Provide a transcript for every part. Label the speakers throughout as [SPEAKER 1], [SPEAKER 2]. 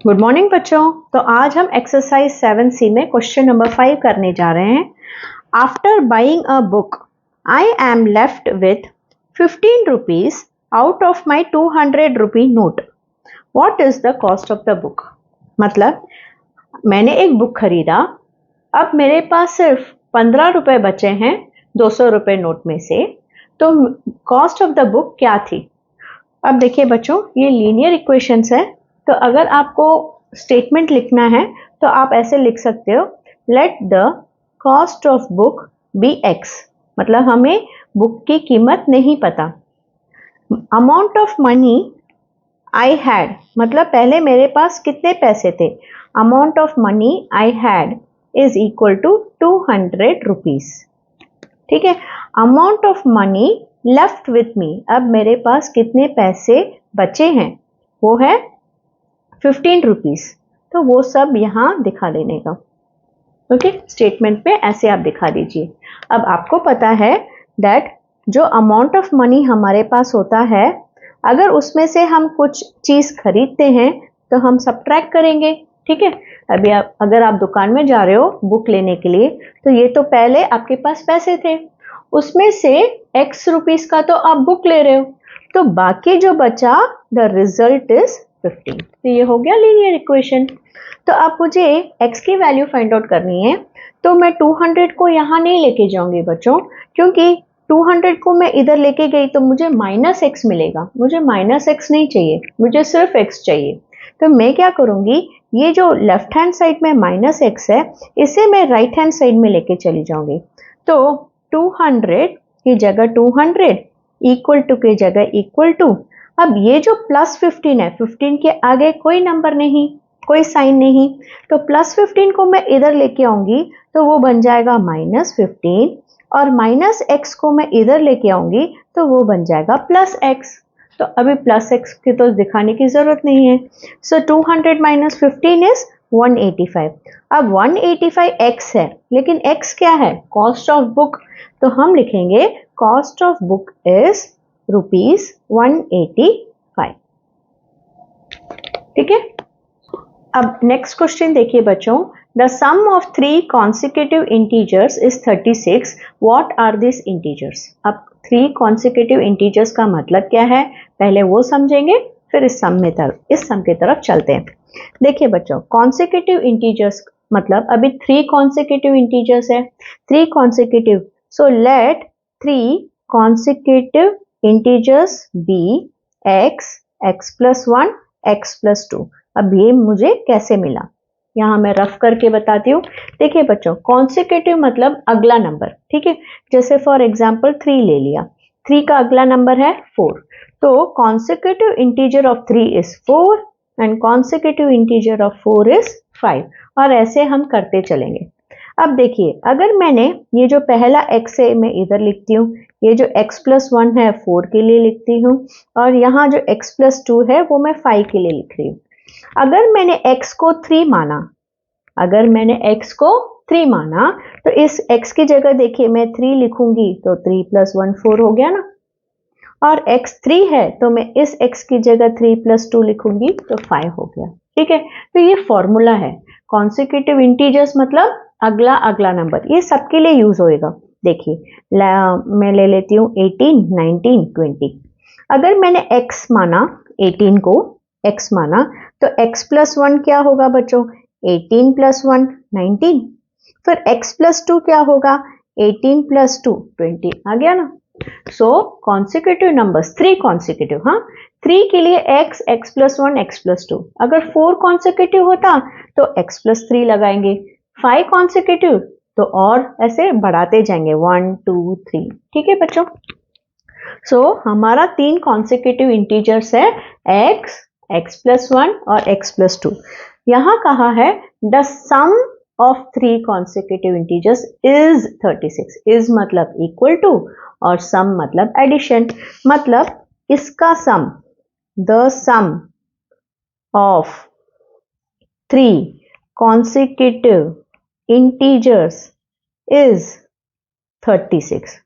[SPEAKER 1] Good morning बच्चों। तो आज हम एक्सरसाइज 7C में क्वेश्चन नंबर 5 करने जा रहे हैं। After buying a book I am left with 15 rupees out of my 200 rupee note. What is the cost of the book. मतलब मैंने एक बुक खरीदा, अब मेरे पास सिर्फ 15 रुपए बचे हैं 200 रुपए नोट में से। तो कॉस्ट ऑफ द बुक क्या थी। अब देखिए बच्चों, ये लीनियर इक्वेशंस है, तो अगर आपको स्टेटमेंट लिखना है तो आप ऐसे लिख सकते हो, let the cost of book be x. मतलब हमें बुक की कीमत नहीं पता। Amount of money I had, मतलब पहले मेरे पास कितने पैसे थे। Amount of money I had is equal to 200 rupees. ठीक है। Amount of money left with me, अब मेरे पास कितने पैसे बचे हैं, वो है 15 रुपीज। तो वो सब यहां दिखा देने का। ओके, स्टेटमेंट पे ऐसे आप दिखा दीजिए। अब आपको पता है दैट जो अमाउंट ऑफ मनी हमारे पास होता है, अगर उसमें से हम कुछ चीज खरीदते हैं तो हम सब्ट्रैक्ट करेंगे। ठीक है। अभी अगर आप दुकान में जा रहे हो बुक लेने के लिए, तो ये तो पहले आपके पास पैसे थे, उसमें से x रुपीस का तो आप बुक ले रहे हो, तो बाकी जो बचा द रिजल्ट इज 15। तो ये हो गया लीनियर इक्वेशन। तो अब मुझे x की वैल्यू फाइंड आउट करनी है, तो मैं 200 को यहाँ नहीं लेके जाऊंगी बच्चों, क्योंकि 200 को मैं इधर लेके गई तो मुझे माइनस एक्स मिलेगा। मुझे माइनस एक्स नहीं चाहिए, मुझे सिर्फ x चाहिए। तो मैं क्या करूंगी, ये जो लेफ्ट हैंड साइड में माइनस एक्स है, इसे मैं राइट हैंड साइड में लेके चली जाऊंगी। तो 200 की जगह 200, इक्वल टू की जगह इक्वल टू। अब ये जो प्लस 15 है, 15 के आगे कोई नंबर नहीं, कोई साइन नहीं, तो प्लस 15 को मैं इधर लेके आऊंगी तो वो बन जाएगा माइनस 15, और माइनस एक्स को मैं इधर लेके आऊंगी तो वो बन जाएगा प्लस एक्स। तो अभी प्लस एक्स की तो दिखाने की जरूरत नहीं है। सो 200 माइनस 15 इज 185। अब 185 एक्स है, लेकिन एक्स क्या है, कॉस्ट ऑफ बुक। तो हम लिखेंगे cost of book is rupees 185। ठीक है। अब नेक्स्ट क्वेश्चन देखिए बच्चों, the sum of 3 consecutive integers is 36। What are this integers. अब 3 कॉन्सिक्यूटिव इंटीजर्स का मतलब क्या है, पहले वो समझेंगे, फिर इस सम की तरफ चलते हैं। देखिए बच्चों, कॉन्सिक्यूटिव इंटीजर्स मतलब अभी 3 कॉन्सिक्यूटिव इंटीजर्स है, 3 consecutive. So let 3 consecutive integers be x, x plus 1, x plus 2। अब ये मुझे कैसे मिला, यहां मैं रफ करके बताती हूँ। देखिए बच्चों, कॉन्सिक्यूटिव मतलब अगला नंबर। ठीक है। जैसे फॉर एग्जांपल 3 ले लिया, 3 का अगला नंबर है 4, तो consecutive integer of 3 is 4 and consecutive integer of 4 is 5, और ऐसे हम करते चलेंगे। अब देखिए, अगर मैंने ये जो पहला x है मैं इधर लिखती हूँ, ये जो x प्लस 1 है 4 के लिए लिखती हूँ, और यहाँ जो x प्लस 2 है वो मैं 5 के लिए लिख रही हूँ। अगर मैंने x को 3 माना, अगर मैंने x को 3 माना, तो इस x की जगह देखिए मैं 3 लिखूंगी तो 3 प्लस 1 4 हो गया ना, और x 3 है तो मैं इस x की जगह 3 प्लस 2 लिखूंगी तो 5 हो गया। ठीक है। तो ये फॉर्मूला है, कॉन्सिक्यूटिव इंटीजर्स मतलब अगला अगला नंबर, ये सबके लिए यूज होएगा। देखिए मैं ले लेती हूँ 18, 19, 20। अगर मैंने x माना, 18 को x माना, तो x प्लस 1 क्या होगा बच्चों, 18 प्लस 1 19, फिर x प्लस 2 क्या होगा, 18 प्लस 2 20। आ गया ना। सो कॉन्सिक्यूटिव नंबर्स 3 कॉन्सिक्यूटिव, हाँ 3 के लिए x, x plus 1, x plus 2। अगर 4 कॉन्सिक्यूटिव होता तो x प्लस 3 लगाएंगे, 5 कॉन्सिक्यूटिव तो और ऐसे बढ़ाते जाएंगे 1 2 3। ठीक है बच्चों। सो हमारा 3 कॉन्सिक्यूटिव इंटीजर्स है x, x प्लस 1 और x प्लस 2। यहां कहा है the sum of 3 consecutive integers is 36। Is मतलब इक्वल टू, और सम मतलब एडिशन, मतलब इसका sum, the sum of 3 consecutive integers is 36।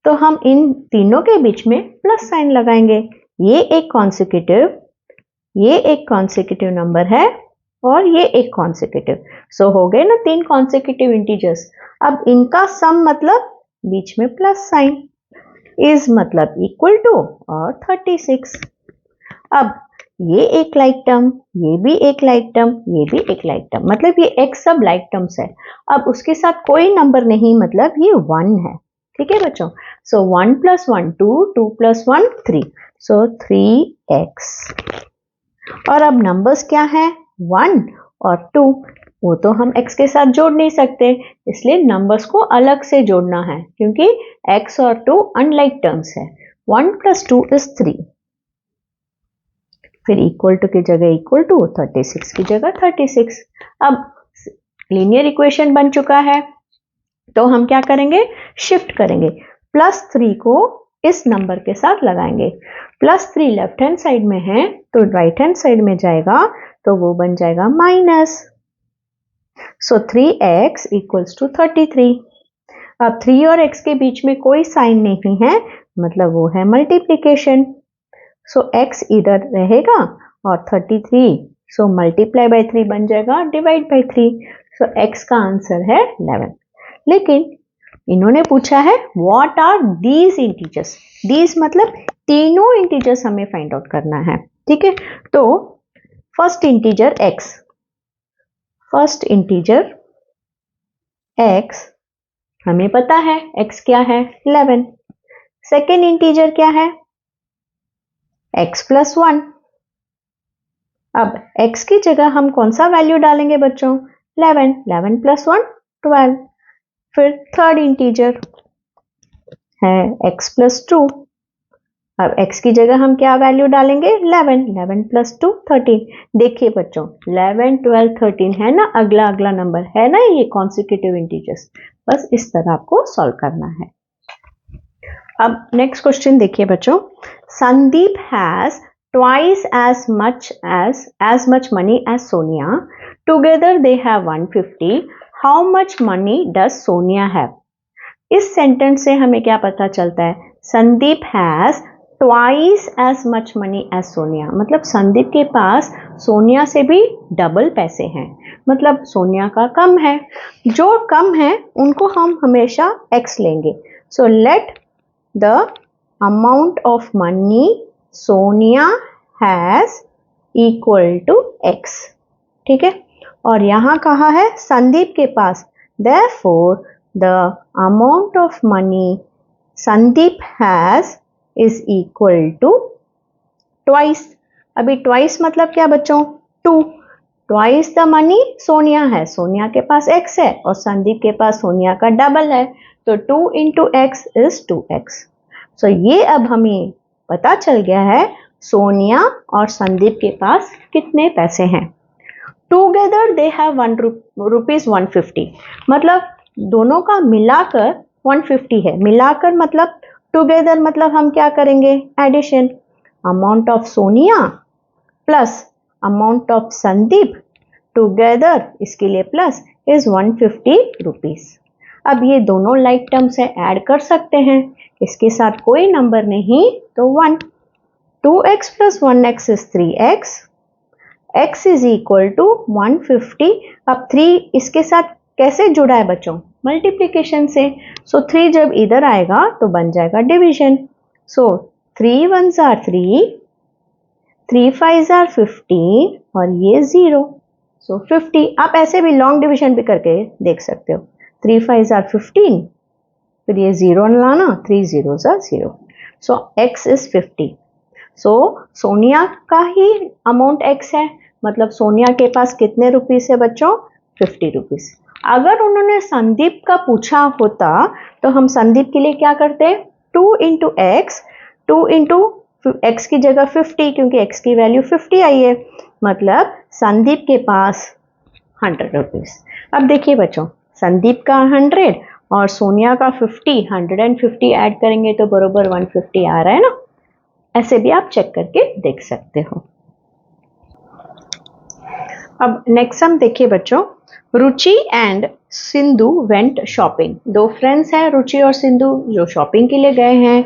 [SPEAKER 1] तो हम इन तीनों के बीच में प्लस साइन लगाएंगे। ये एक कॉन्सिक्यूटिव नंबर है और ये एक कॉन्सेक्यूटिव। सो हो गए ना 3 कॉन्सेक्यूटिव इंटीजर्स। अब इनका सम मतलब बीच में प्लस साइन, इज मतलब इक्वल टू और 36। अब ये एक लाइक टर्म, ये भी एक लाइक टर्म, ये भी एक लाइक टर्म, मतलब ये x सब लाइक टर्म्स है। अब उसके साथ कोई नंबर नहीं, मतलब ये 1 है। ठीक है बच्चों। सो 1 + 1 2, 2 + 1 3, सो 3x। और अब नंबर्स क्या है 1 और 2, वो तो हम x के साथ जोड़ नहीं सकते, इसलिए नंबर्स को अलग से जोड़ना है, क्योंकि x और 2 अनलाइक टर्म्स है। 1 + 2 = 3, फिर इक्वल टू की जगह इक्वल टू, 36 की जगह 36। अब लीनियर इक्वेशन बन चुका है, तो हम क्या करेंगे, शिफ्ट करेंगे। +3 को इस नंबर के साथ लगाएंगे। +3 लेफ्ट हैंड साइड में है तो राइट हैंड साइड में जाएगा, तो वो बन जाएगा माइनस। सो 3x = 33। अब 3 और x के बीच में कोई साइन नहीं है, मतलब वो है मल्टीप्लीकेशन। सो x इधर रहेगा और 33, सो मल्टीप्लाई बाय 3 बन जाएगा डिवाइड बाय 3। सो x का आंसर है 11। लेकिन इन्होंने पूछा है what are these integers. These मतलब तीनों इंटीजर्स हमें फाइंड आउट करना है। ठीक है, तो first integer x, first integer x हमें पता है x क्या है 11। सेकेंड इंटीजर क्या है x + 1। अब x की जगह हम कौन सा वैल्यू डालेंगे बच्चों 11, 11 + 1 12। फिर थर्ड इंटीजर है x + 2। अब x की जगह हम क्या वैल्यू डालेंगे 11, 11 + 2 13। देखिए बच्चों 11 12 13 है ना, अगला अगला नंबर है ना, ये कॉन्सिक्यूटिव इंटीजर्स। बस इस तरह आपको सॉल्व करना है। अब नेक्स्ट क्वेश्चन देखिए बच्चों, Sandeep has twice as much money as Sonia. Together they have 150. How much money does Sonia have? इस सेंटेंस से हमें क्या पता चलता है, Sandeep has twice as much money as Sonia, मतलब संदीप के पास सोनिया से भी डबल पैसे हैं, मतलब सोनिया का कम है। जो कम है उनको हम हमेशा x लेंगे। So let the amount of money Sonia has equal to x। ठीक है, और यहाँ कहा है संदीप के पास, therefore the amount of money Sandeep has is equal to twice। अभी twice मतलब क्या बच्चों 2। twice the money सोनिया है, सोनिया के पास x है और संदीप के पास सोनिया का डबल है, तो 2 × x is 2x। सो ये अब हमें पता चल गया है सोनिया और संदीप के पास कितने पैसे हैं। टूगेदर दे हैव ₹150, मतलब दोनों का मिलाकर 150 है। मिलाकर मतलब टुगेदर मतलब हम क्या करेंगे addition, amount of Sonia plus amount of Sandeep together, इसके लिए प्लस इज ₹150। अब ये दोनों लाइक टर्म्स है, ऐड कर सकते हैं, इसके साथ कोई नंबर नहीं तो 1। 2x + 1x is 3x, x is equal to 150। अब 3 इसके साथ कैसे जुड़ा है बच्चों, मल्टीप्लीकेशन से। सो 3 जब इधर आएगा तो बन जाएगा division. So 3 1s are 3, 3 5s are 15 और ये 0, सो 50। आप ऐसे भी लॉन्ग डिवीजन भी करके देख सकते हो। 3 5s are 15, फिर ये 0 लाना, 3 0s are 0, so x is 50। सो सोनिया का ही अमाउंट x है, मतलब सोनिया के पास कितने रुपीस है बच्चों 50 रुपीस। अगर उन्होंने संदीप का पूछा होता तो हम संदीप के लिए क्या करते, 2 × x, 2 × x की जगह 50, क्योंकि x की वैल्यू 50 आई है, मतलब संदीप के पास 100 रुपीस। अब देखिए बच्चों संदीप का 100 और सोनिया का 50, 150 ऐड करेंगे तो बरोबर 150 आ रहा है ना। ऐसे भी आप चेक करके देख सकते हो। अब नेक्स्ट हम देखिए बच्चों, रुचि एंड सिंधु वेंट शॉपिंग। दो फ्रेंड्स हैं रुचि और सिंधु जो शॉपिंग के लिए गए हैं।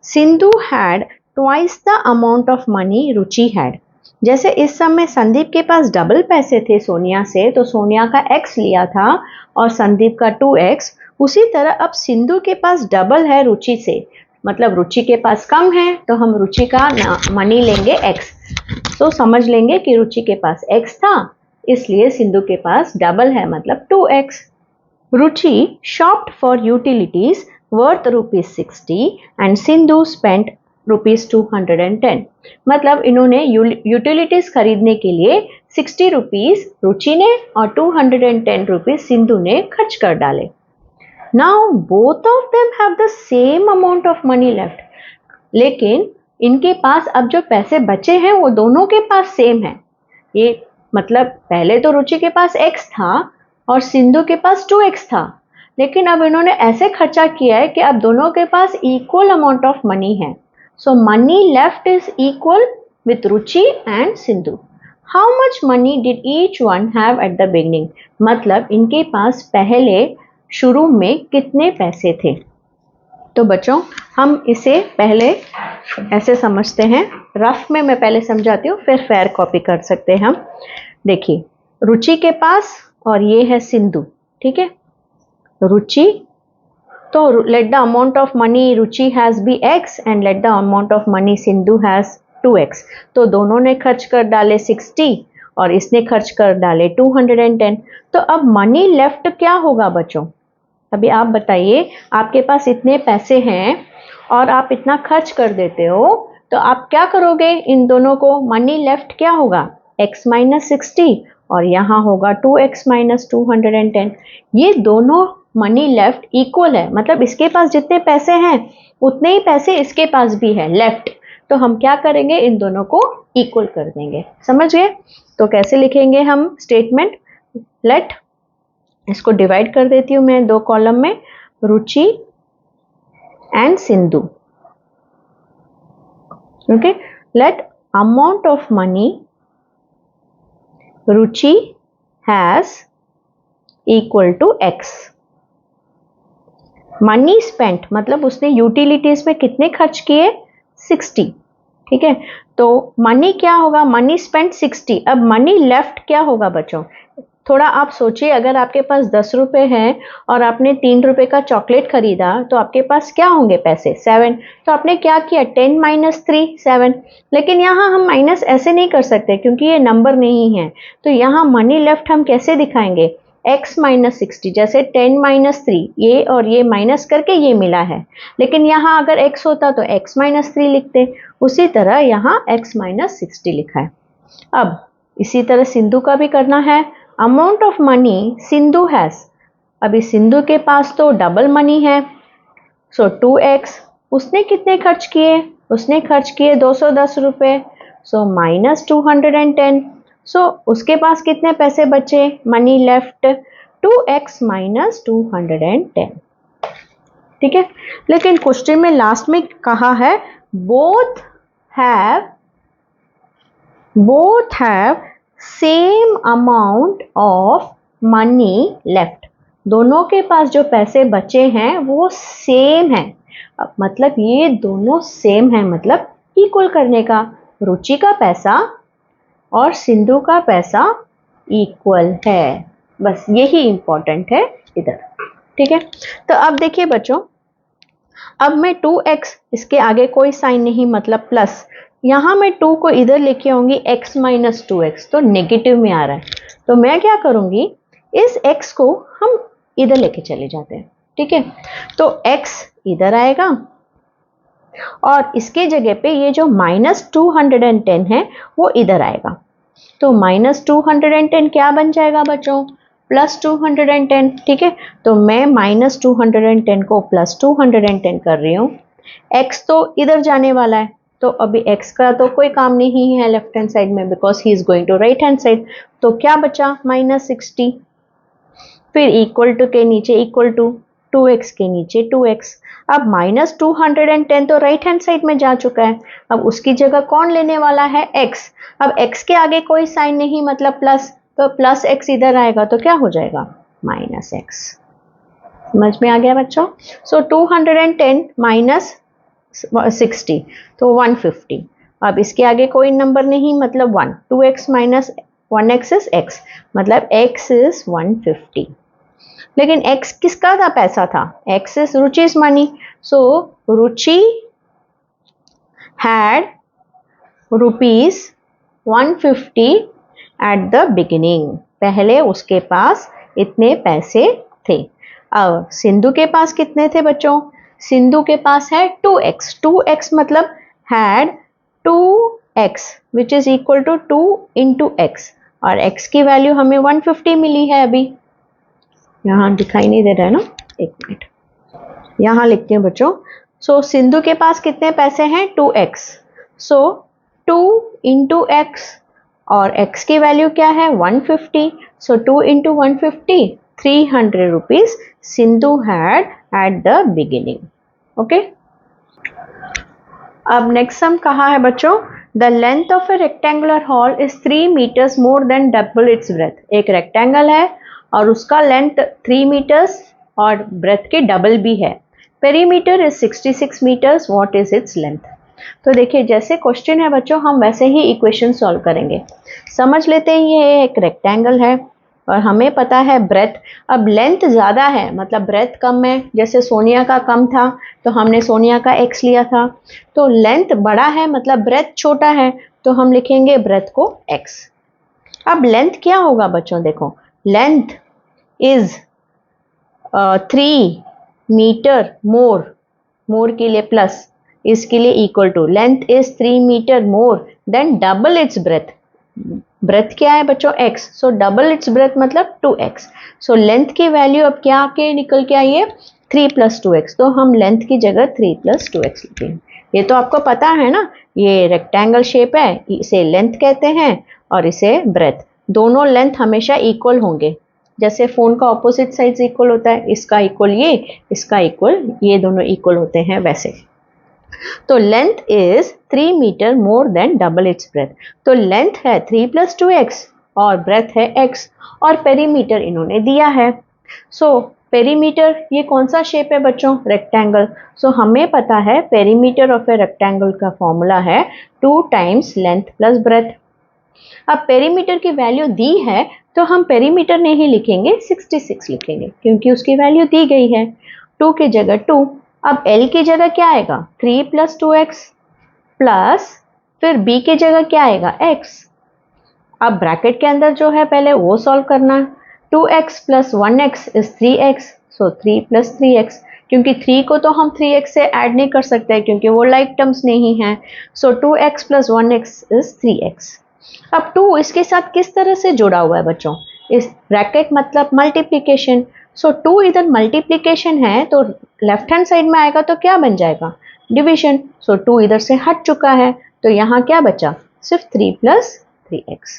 [SPEAKER 1] Sindhu had twice the amount of money Ruchi had. जैसे इस समय संदीप के पास डबल पैसे थे सोनिया से, तो सोनिया का x लिया था और संदीप का 2x। उसी तरह अब सिंधु के पास डबल है रुचि से, मतलब रुचि के पास कम है, तो हम रुचि का मनी लेंगे x। तो समझ लेंगे कि रुचि के पास x था, इसलिए सिंधु के पास डबल है, मतलब 2x। Ruchi shopped for utilities worth ₹60 and Sindhu spent ₹210। मतलब इन्होंने यूटिलिटीज खरीदने के लिए 60 रुपीज रुचि ने और 210 रुपीज सिंधु ने खर्च कर डाले। Now both of them have the same amount of money left. लेकिन इनके पास अब जो पैसे बचे हैं वो दोनों के पास सेम है। ये मतलब पहले तो रुचि के पास x था और सिंधु के पास 2x था, लेकिन अब इन्होंने ऐसे खर्चा किया है कि अब दोनों के पास इक्वल अमाउंट ऑफ मनी है। So money left is equal with Ruchi and Sindhu. How much money did each one have at the beginning? मतलब इनके पास पहले शुरू में कितने पैसे थे। तो बच्चों हम इसे पहले ऐसे समझते हैं, रफ में मैं पहले समझाती हूँ, फिर फेयर कॉपी कर सकते हैं हम। देखिए रुचि के पास और ये है सिंधु, ठीक है। रुचि, तो let the amount of money Ruchi has be x and let the amount of money Sindhu has 2x। तो दोनों ने खर्च कर डाले 60 और इसने खर्च कर डाले 210। तो अब मनी लेफ्ट क्या होगा बच्चों? अभी आप बताइए, आपके पास इतने पैसे हैं और आप इतना खर्च कर देते हो, तो आप क्या करोगे? इन दोनों को मनी लेफ्ट क्या होगा? x माइनस 60 और यहाँ होगा 2x माइनस 210। ये दोनों मनी लेफ्ट इक्वल है, मतलब इसके पास जितने पैसे हैं उतने ही पैसे इसके पास भी है लेफ्ट। तो हम क्या करेंगे? इन दोनों को इक्वल कर देंगे। समझ गए? तो कैसे लिखेंगे हम स्टेटमेंट? लेट, इसको डिवाइड कर देती हूं मैं दो कॉलम में, Ruchi and Sindhu. Okay, let amount of money Ruchi has equal to x। Money spent मतलब उसने यूटिलिटीज में कितने खर्च किए? 60, ठीक है। तो मनी क्या होगा? Money spent 60। अब मनी लेफ्ट क्या होगा बच्चों? थोड़ा आप सोचिए, अगर आपके पास 10 रुपए हैं और आपने 3 रुपए का चॉकलेट खरीदा, तो आपके पास क्या होंगे पैसे? 7। तो आपने क्या किया? 10 माइनस 3 7। लेकिन यहाँ हम माइनस ऐसे नहीं कर सकते क्योंकि ये नंबर नहीं है। तो यहाँ मनी लेफ्ट हम कैसे दिखाएंगे? x माइनस 60, जैसे 10 माइनस 3, ये और ये माइनस करके ये मिला है, लेकिन यहाँ अगर x होता तो x माइनस 3 लिखते। उसी तरह यहाँ x माइनस 60 लिखा है। अब इसी तरह सिंधु का भी करना है। Amount of money Sindhu has, अभी सिंधु के पास तो डबल मनी है, सो 2x। उसने कितने खर्च किए? उसने खर्च किए 210 रुपए, सो माइनस 210। सो उसके पास कितने पैसे बचे? मनी लेफ्ट 2x माइनस 210, ठीक है। लेकिन क्वेश्चन में लास्ट में कहा है both have same amount of money left. दोनों के पास जो पैसे बचे हैं वो सेम है। मतलब ये दोनों सेम है, मतलब इक्वल करने का। रुचि का पैसा और सिंधु का पैसा इक्वल है, बस यही इंपॉर्टेंट है इधर, ठीक है। तो अब देखिए बच्चों, अब मैं 2x, इसके आगे कोई साइन नहीं मतलब प्लस, यहां मैं 2 को इधर लेके आऊंगी x माइनस 2x, तो नेगेटिव में आ रहा है। तो मैं क्या करूंगी? इस x को हम इधर लेके चले जाते हैं, ठीक है। तो x इधर आएगा और इसके जगह पे ये जो माइनस 210 है वो इधर आएगा। तो माइनस 210 क्या बन जाएगा बच्चों? प्लस 210, ठीक है। तो मैं माइनस 210 को प्लस 210 कर रही हूँ। x तो इधर जाने वाला है, तो अभी x का तो कोई काम नहीं है लेफ्ट हैंड साइड में, because he is going to right hand side. तो क्या बचा? माइनस 60। फिर इक्वल टू के नीचे इक्वल टू, 2x के नीचे 2x। अब माइनस 210 तो राइट हैंड साइड में जा चुका है, अब उसकी जगह कौन लेने वाला है? x। अब x के आगे कोई साइन नहीं मतलब प्लस, तो प्लस x इधर आएगा तो क्या हो जाएगा? Minus x। समझ में आ गया बच्चों? सो 210 माइनस 60 तो 150। अब इसके आगे कोई नंबर नहीं, मतलब 1, 2x minus 1x is x, मतलब x इज 150। लेकिन x किसका था पैसा था, x is Ruchi's money, so Ruchi had rupees 150 at the beginning, पहले उसके पास इतने पैसे थे। अब सिंधु के पास कितने थे बच्चों, सिंधु के पास है 2x, 2x मतलब had 2x which is equal to 2 into x, और x की वैल्यू हमें 150 मिली है। अभी यहाँ दिखाई नहीं दे रहा है ना, एक मिनट यहाँ लिखते हैं बच्चों। सो सिंधु के पास कितने पैसे हैं 2x, सो 2 इंटू एक्स, और x की वैल्यू क्या है 150, so 2 into 150 300 rupees Sindhu had at the beginning. Okay, अब नेक्स्ट सम कहा है बच्चों, the length of a rectangular hall is 3 metres more than double its breadth. एक रेक्टेंगल है और उसका लेंथ 3 मीटर्स और ब्रेथ के डबल भी है। Perimeter is 66 metres, what is its length. तो देखिए जैसे क्वेश्चन है बच्चों, हम वैसे ही इक्वेशन सॉल्व करेंगे। समझ लेते हैं ये एक रेक्टेंगल है और हमें पता है ब्रेथ, अब लेंथ ज़्यादा है मतलब ब्रेथ कम है, जैसे सोनिया का कम था तो हमने सोनिया का x लिया था, तो लेंथ बड़ा है मतलब ब्रेथ छोटा है, तो हम लिखेंगे ब्रेथ को x। अब लेंथ क्या होगा बच्चों, देखो length is 3 metre more, more के लिए प्लस, इसके लिए equal to, length is 3 metre more than double its breadth. Breadth क्या है बच्चों x, so double its breadth मतलब 2x। सो लेंथ की वैल्यू अब क्या के निकल के आई है 3 + 2x, तो हम लेंथ की जगह 3 + 2x लिखेंगे। ये तो आपको पता है ना, ये रेक्टेंगल शेप है, इसे लेंथ कहते हैं और इसे ब्रेथ। दोनों लेंथ हमेशा इक्वल होंगे, जैसे फोन का ऑपोजिट साइड इक्वल होता है, इसका इक्वल ये, इसका इक्वल ये, दोनों इक्वल होते हैं वैसे। तो length is 3 metre more than double its breadth, तो लेंथ है 3 + 2x और ब्रेथ है x, और पेरीमीटर इन्होंने दिया है। सो पेरीमीटर, ये कौन सा शेप है बच्चों, रेक्टेंगल, सो हमें पता है पेरीमीटर ऑफ ए रेक्टेंगल का फॉर्मूला है 2 टाइम्स लेंथ प्लस ब्रेथ। अब पेरीमीटर की वैल्यू दी है तो हम पेरीमीटर नहीं लिखेंगे 66 लिखेंगे, क्योंकि उसकी वैल्यू दी गई है, 2 की जगह 2। अब L की जगह क्या आएगा 3 + 2x प्लस, फिर B की जगह क्या आएगा x। अब ब्रैकेट के अंदर जो है पहले वो सॉल्व करना, 2x + 1x is 3x, so 3 + 3x, क्योंकि 3 को तो हम 3x से ऐड नहीं कर सकते क्योंकि वो लाइक टर्म्स नहीं है, सो 2x + 1x इज 3x। अब 2 इसके साथ किस तरह से जुड़ा हुआ है बच्चों, इस ब्रैकेट मतलब मल्टीप्लिकेशन, सो 2 इधर मल्टीप्लिकेशन है तो लेफ्ट हैंड साइड में आएगा तो क्या बन जाएगा डिवीजन, सो 2 इधर से हट चुका है तो यहाँ क्या बचा सिर्फ 3 + 3x।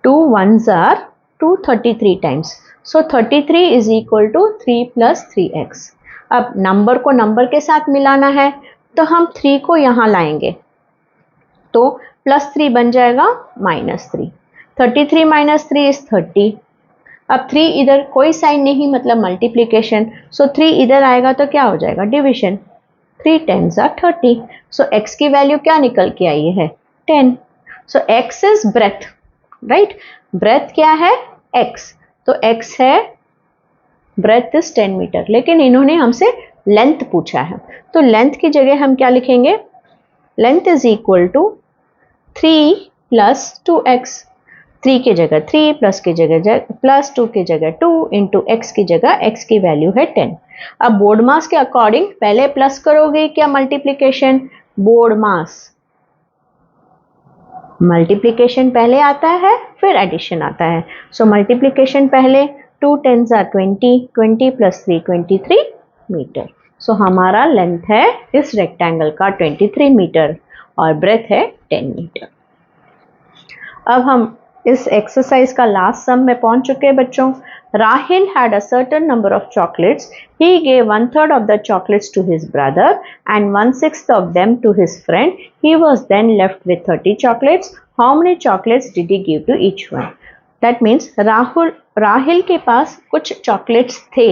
[SPEAKER 1] 2 1s are 233 times, so 33 is equal to 3 + 3x। अब नंबर को नंबर के साथ मिलाना है तो हम 3 को यहाँ लाएंगे तो +3 बन जाएगा -3, 33 - 3 इज 30। अब 3 इधर कोई साइन नहीं मतलब मल्टीप्लिकेशन, सो 3 इधर आएगा तो क्या हो जाएगा division, 3 10s are 30, so x की वैल्यू क्या निकल के आई है 10। So x is breadth, right, breadth क्या है x, तो x है ब्रेथ इज 10 मीटर, लेकिन इन्होंने हमसे लेंथ पूछा है तो लेंथ की जगह हम क्या लिखेंगे, length is equal to 3 + 2x, 3 की जगह 3 प्लस की जगह प्लस 2 की जगह 2 इंटू एक्स की जगह x की वैल्यू है 10। अब बोर्ड मास के अकॉर्डिंग पहले प्लस करोगे क्या मल्टीप्लिकेशन, बोर्ड मास मल्टीप्लिकेशन पहले आता है फिर एडिशन आता है, सो मल्टीप्लिकेशन पहले, 2 10s are 20, 20 + 3 23 मीटर, सो हमारा लेंथ है इस रेक्टेंगल का 23 मीटर और ब्रेथ है 10 मीटर। अब हम इस एक्सरसाइज का लास्ट सम में पहुंच चुके हैं बच्चों। Rahil had a certain number of chocolates, he gave 1/3 of the chocolates to his brother and 1/6 of them to his friend, he was then left with 30 chocolates, how many chocolates did he give to each one. That means Rahil के पास कुछ chocolates थे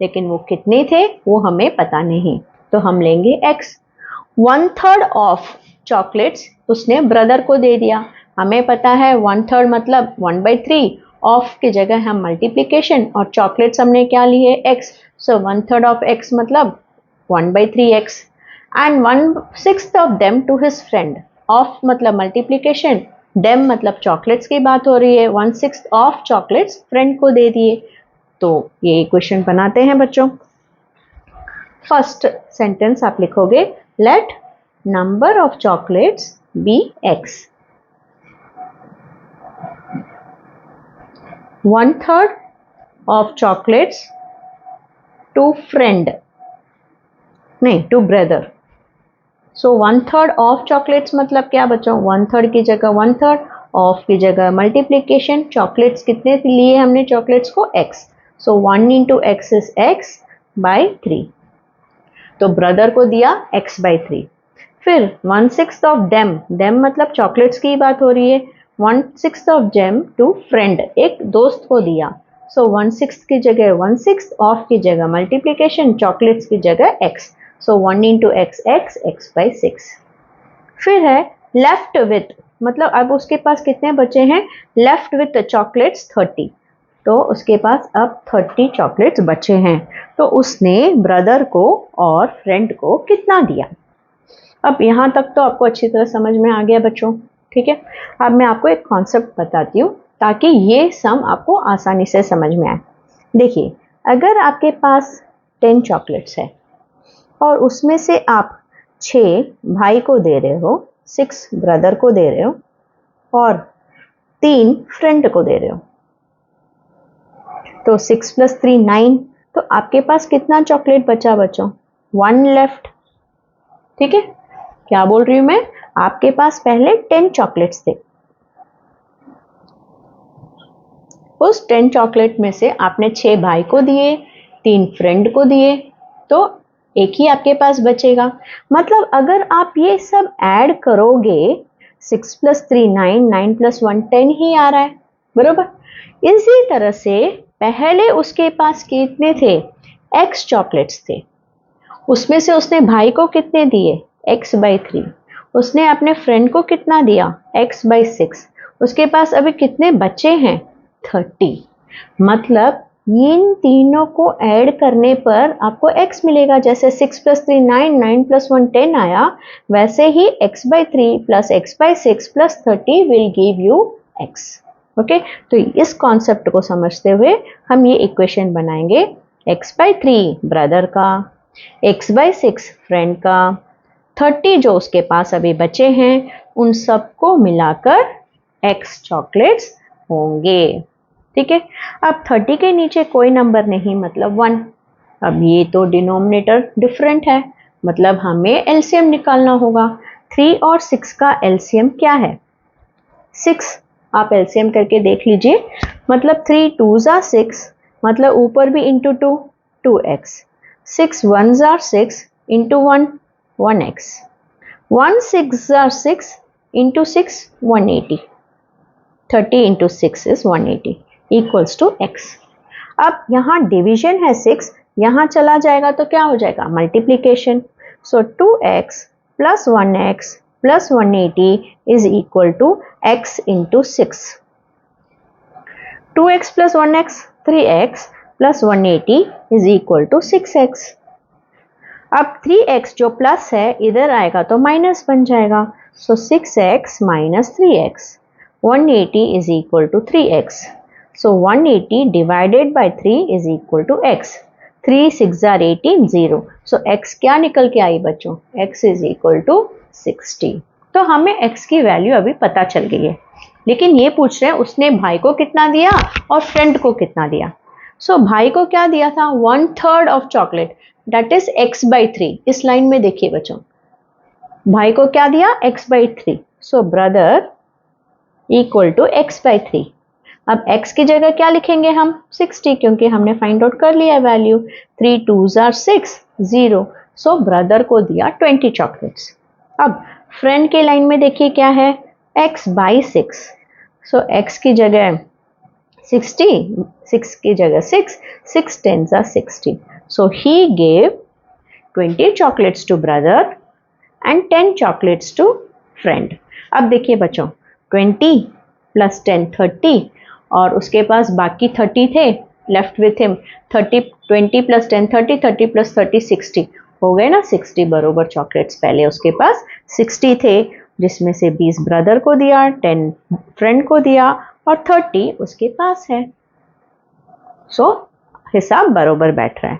[SPEAKER 1] लेकिन वो कितने थे वो हमें पता नहीं, तो हम लेंगे x। 1/3 ऑफ चॉकलेट्स उसने ब्रदर को दे दिया। हमें पता है 1/3 मतलब 1/3, ऑफ की जगह हम मल्टीप्लीकेशन, और चॉकलेट्स हमने क्या लिए x, सो 1/3 ऑफ x मतलब 1/3x, and 1/6 of them to his friend. Of मतलब मल्टीप्लीकेशन, डेम मतलब चॉकलेट्स की बात हो रही है, 1/6 ऑफ चॉकलेट्स फ्रेंड को दे दिए। तो ये इक्वेशन बनाते हैं बच्चों। फर्स्ट सेंटेंस आप लिखोगे, let number of chocolates be x। 1/3 of chocolates to friend, नहीं to brother। so 1/3 of chocolates मतलब क्या बच्चों, 1/3 की जगह 1/3, ऑफ की जगह मल्टीप्लीकेशन, चॉकलेट्स कितने लिए हमने चॉकलेट्स को x, so 1 into x is x by 3, तो ब्रदर को दिया x/3। फिर 1/6 ऑफ डेम मतलब चॉकलेट्स की बात हो रही है, 1/6 ऑफ जेम टू फ्रेंड, एक दोस्त को दिया। सो 1/6 की जगह 1/6, ऑफ की जगह मल्टीप्लीकेशन, चॉकलेट्स की जगह x, सो 1 into x x/6। फिर है लेफ्ट विथ, मतलब अब उसके पास कितने बचे हैं, लेफ्ट विथ चॉकलेट्स 30, तो उसके पास अब 30 चॉकलेट्स बचे हैं। तो उसने ब्रदर को और फ्रेंड को कितना दिया। अब यहाँ तक तो आपको अच्छी तरह समझ में आ गया बच्चों, ठीक है। अब मैं आपको एक कॉन्सेप्ट बताती हूँ ताकि ये सम आपको आसानी से समझ में आए। देखिए, अगर आपके पास 10 चॉकलेट्स है और उसमें से आप 6 भाई को दे रहे हो, 6 ब्रदर को दे रहे हो और 3 फ्रेंड को दे रहे हो, तो 6 + 3 9, तो आपके पास कितना चॉकलेट बचा बच्चों, 1 लेफ्ट, ठीक है। क्या बोल रही हूं मैं, आपके पास पहले 10 चॉकलेट्स थे, उस 10 चॉकलेट में से आपने 6 भाई को दिए, 3 फ्रेंड को दिए, तो एक ही आपके पास बचेगा। मतलब अगर आप ये सब ऐड करोगे, 6 + 3 9, 9 + 1 10 ही आ रहा है, बरोबर। इसी तरह से पहले उसके पास कितने थे, x चॉकलेट्स थे, उसमें से उसने भाई को कितने दिए, x/3, उसने अपने फ्रेंड को कितना दिया, x/6, उसके पास अभी कितने बचे हैं, 30। मतलब इन तीनों को ऐड करने पर आपको x मिलेगा। जैसे 6 + 3 9, 9 + 1 10 आया, वैसे ही x/3 + x/6 + 30 will give you x। Okay, तो इस कॉन्सेप्ट को समझते हुए हम ये इक्वेशन बनाएंगे, x/3 ब्रदर का, x/6 फ्रेंड का, 30 जो उसके पास अभी बचे हैं, उन सबको मिलाकर x चॉकलेट्स होंगे, ठीक है। अब 30 के नीचे कोई नंबर नहीं, मतलब 1। अब ये तो डिनोमिनेटर डिफरेंट है, मतलब हमें एलसीएम निकालना होगा। 3 और 6 का एलसीएम क्या है, 6। आप एलसीएम करके देख लीजिए, मतलब 3 2s are 6, मतलब ऊपर भी into 2 2x, 6 1s are 6 into 1 1x, 1 6s are 6 into 6 180, 30 into 6 is 180 equals to x। अब यहाँ डिवीजन है 6, यहाँ चला जाएगा तो क्या हो जाएगा, multiplication. So 2x + 1x + 180 is equal to x into 6। 2x + 1x 3x + 180 is equal to 6x। अब 3x जो प्लस है इधर आएगा तो माइनस बन जाएगा, सो 6x - 3x, 180 is equal to 3x। So 180 divided by 3 is equal to x। 3 6 are 18 0। So x क्या निकल के आई बच्चों, x is equal to 60। तो हमें x की वैल्यू अभी पता चल गई है, लेकिन ये पूछ रहे हैं उसने भाई को कितना दिया और फ्रेंड को कितना दिया। सो भाई को क्या दिया था, 1/3 of chocolate, that is x/3। इस लाइन में देखिए बच्चों, भाई को क्या दिया, x/3। So brother equal to x/3। अब x की जगह क्या लिखेंगे हम, 60, क्योंकि हमने फाइंड आउट कर लिया value. 3 2s are 6 0। So brother को दिया 20 चॉकलेट्स। अब फ्रेंड के लाइन में देखिए क्या है, x/6। सो x की जगह 60, 6 की जगह 6, 6 10s are 60। So he gave 20 chocolates to brother and 10 chocolates to friend। अब देखिए बच्चों, 20 प्लस 10 30, और उसके पास बाकी 30 थे, left with him 30, 20 plus 10 30, 30 plus 30 60, हो गए ना 60 बरोबर चॉकलेट्स। पहले उसके पास 60 थे, जिसमें से 20 ब्रदर को दिया, 10 फ्रेंड को दिया और 30 उसके पास है। सो हिसाब बरोबर बैठ रहा है।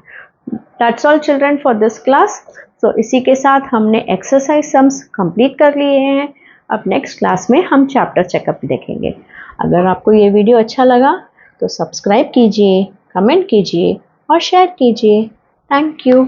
[SPEAKER 1] That's all children for this class. So इसी के साथ हमने एक्सरसाइज सम्स कंप्लीट कर लिए हैं। अब नेक्स्ट क्लास में हम चैप्टर चेकअप देखेंगे। अगर आपको ये वीडियो अच्छा लगा तो सब्सक्राइब कीजिए, कमेंट कीजिए और शेयर कीजिए। Thank you.